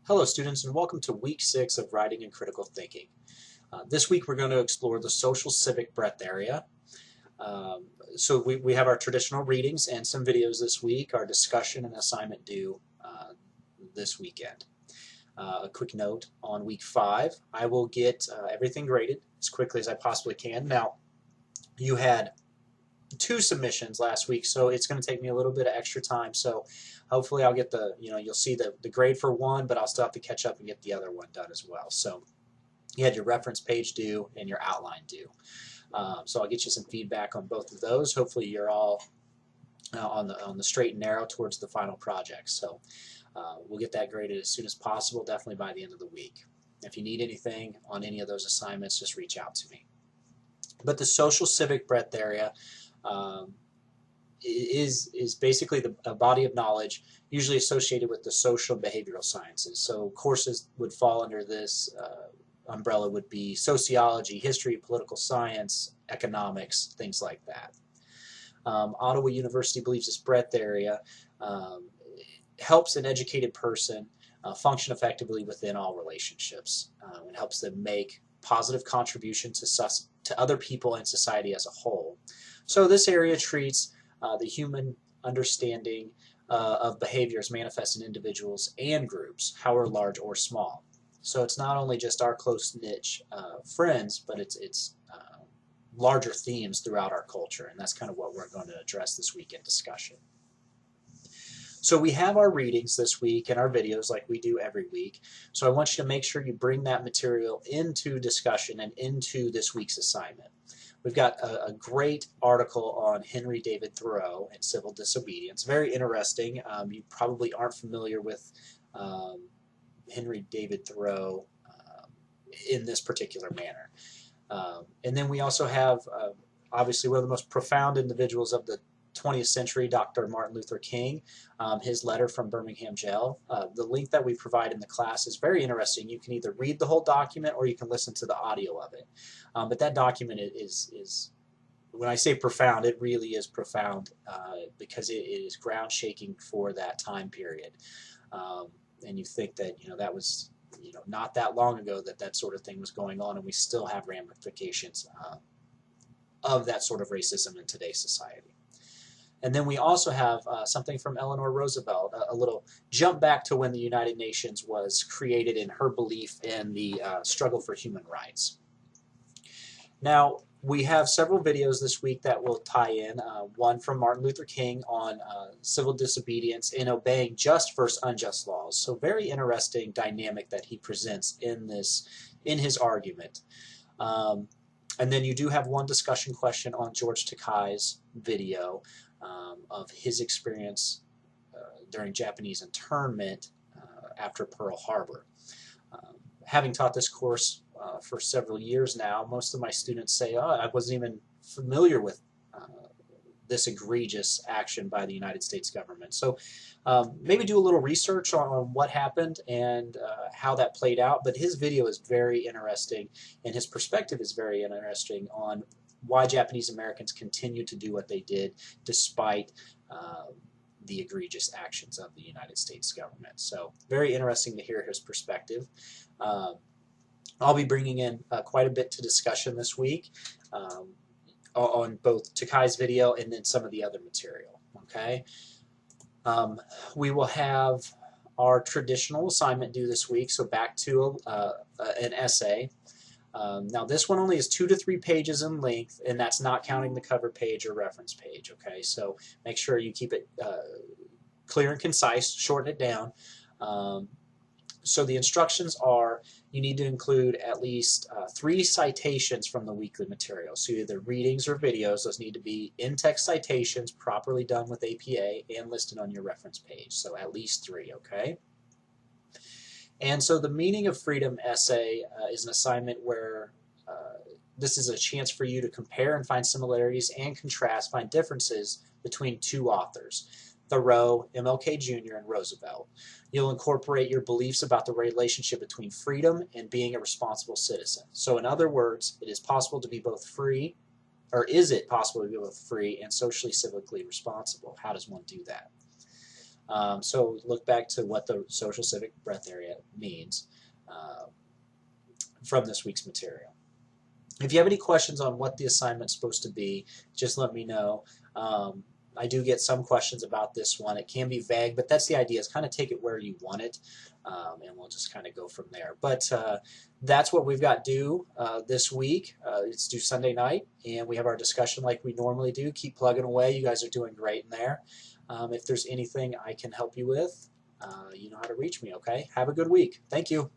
Hello students and welcome to week 6 of Writing and Critical Thinking. This week we're going to explore the social civic breadth area. So we have our traditional readings and some videos this week, our discussion and assignment due this weekend. A quick note on week 5, I will get everything graded as quickly as I possibly can. Now, you had 2 submissions last week, so it's going to take me a little bit of extra time. So hopefully I'll get you'll see the grade for one, but I'll still have to catch up and get the other one done as well. So you had your reference page due and your outline due. So I'll get you some feedback on both of those. Hopefully you're all on the straight and narrow towards the final project. So we'll get that graded as soon as possible, definitely by the end of the week. If you need anything on any of those assignments, just reach out to me. But the social civic breadth area is basically a body of knowledge usually associated with the social and behavioral sciences. So courses would fall under this umbrella would be sociology, history, political science, economics, things like that. Ottawa University believes this breadth area helps an educated person function effectively within all relationships. It helps them make positive contributions to other people and society as a whole. So this area treats the human understanding of behaviors manifest in individuals and groups, however large or small. So it's not only just our close niche friends, but it's larger themes throughout our culture, and that's kind of what we're going to address this week in discussion. So we have our readings this week and our videos like we do every week. So I want you to make sure you bring that material into discussion and into this week's assignment. We've got a great article on Henry David Thoreau and civil disobedience. Very interesting. You probably aren't familiar with Henry David Thoreau in this particular manner. And then we also have, obviously, one of the most profound individuals of the 20th century, Dr. Martin Luther King, his letter from Birmingham jail. The link that we provide in the class is very interesting. You can either read the whole document or you can listen to the audio of it. But that document is, when I say profound, it really is profound because it is ground shaking for that time period. And you think that, that was, not that long ago that sort of thing was going on, and we still have ramifications of that sort of racism in today's society. And then we also have something from Eleanor Roosevelt, a little jump back to when the United Nations was created in her belief in the struggle for human rights. Now, we have several videos this week that will tie in. One from Martin Luther King on civil disobedience and obeying just versus unjust laws. So very interesting dynamic that he presents in his argument. And then you do have one discussion question on George Takei's video of his experience during Japanese internment after Pearl Harbor. Having taught this course for several years now, most of my students say, oh, I wasn't even familiar with this egregious action by the United States government. So maybe do a little research on what happened and how that played out. But his video is very interesting, and his perspective is very interesting on why Japanese Americans continue to do what they did despite the egregious actions of the United States government. So very interesting to hear his perspective. I'll be bringing in quite a bit to discussion this week on both Takei's video and then some of the other material. Okay, we will have our traditional assignment due this week, so back to an essay. Now this one only is 2 to 3 pages in length, and that's not counting the cover page or reference page. Okay, so make sure you keep it clear and concise, shorten it down. So the instructions are you need to include at least 3 citations from the weekly material. So either readings or videos. Those need to be in-text citations, properly done with APA, and listed on your reference page. So at least 3, okay? And so the Meaning of Freedom essay is an assignment where this is a chance for you to compare and find similarities and contrast, find differences between 2 authors, Thoreau, MLK Jr., and Roosevelt. You'll incorporate your beliefs about the relationship between freedom and being a responsible citizen. So in other words, it is possible to be both free, or is it possible to be both free and socially, civically responsible? How does one do that? So look back to what the social civic breadth area means from this week's material. If you have any questions on what the assignment's supposed to be, just let me know. I do get some questions about this one. It can be vague, but that's the idea, is kind of take it where you want it, and we'll just kind of go from there. But that's what we've got due this week. It's due Sunday night, and we have our discussion like we normally do. Keep plugging away. You guys are doing great in there. If there's anything I can help you with, you know how to reach me, okay? Have a good week. Thank you.